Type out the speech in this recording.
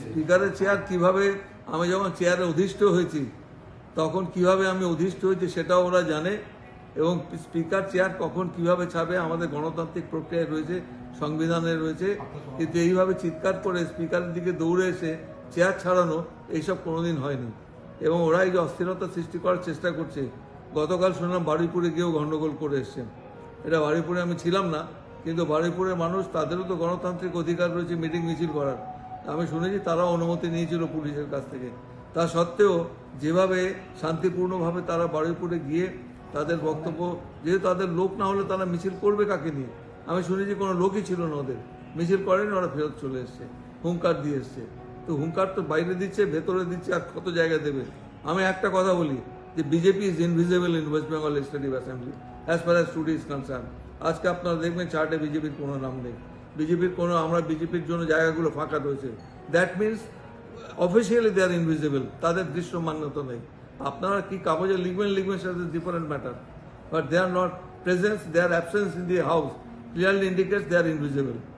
স্পিকারের চেয়ার কিভাবে, আমি যখন চেয়ারে অধিষ্ঠ হয়েছি তখন কিভাবে আমি অধিষ্ঠ হয়েছি সেটাও ওরা জানে, এবং স্পিকার চেয়ার কখন কিভাবে ছাড়বে আমাদের গণতান্ত্রিক প্রক্রিয়ায় রয়েছে, সংবিধানে রয়েছে। কিন্তু এইভাবে চিৎকার করে স্পিকারের দিকে দৌড়ে এসে চেয়ার ছাড়ানো এইসব কোনোদিন হয়নি, এবং ওরা এই যে অস্থিরতা সৃষ্টি করার চেষ্টা করছে। গতকাল শুনলাম বারুইপুরে গিয়েও গণ্ডগোল করে এসছেন। এটা বারুইপুরে আমি ছিলাম না, কিন্তু বারুইপুরের মানুষ, তাদেরও তো গণতান্ত্রিক অধিকার রয়েছে মিটিং মিছিল করার। আমি শুনেছি তারাও অনুমতি নিয়েছিল পুলিশের কাছ থেকে। তা সত্ত্বেও যেভাবে শান্তিপূর্ণভাবে তারা বারুইপুরে গিয়ে তাদের বক্তব্য, যেহেতু তাদের লোক না হলে তারা মিছিল করবে কাকে নিয়ে? আমি শুনেছি কোনো লোকই ছিল না ওদের, মিছিল করেনি, ওরা ফেরত চলে এসছে, হুঙ্কার দিয়ে এসছে। তো হুঙ্কার তো বাইরে দিচ্ছে, ভেতরে দিচ্ছে, আর কত জায়গায় দেবে? আমি একটা কথা বলি যে BJP is invisible in West Bengal legislative assembly as far as today is concern. আজকে আপনারা দেখবেন চার্টে বিজেপির কোনো নাম নেই, বিজেপির কোনো, আমরা বিজেপির জন্য জায়গাগুলো ফাঁকা রয়েছে। That means officially they are invisible, তাদের দৃশ্যমান্যতা নেই। আপনারা কি কাগজে লিখবেন সেটা different matter, but they are not presence, their absence in the house clearly indicates they are invisible.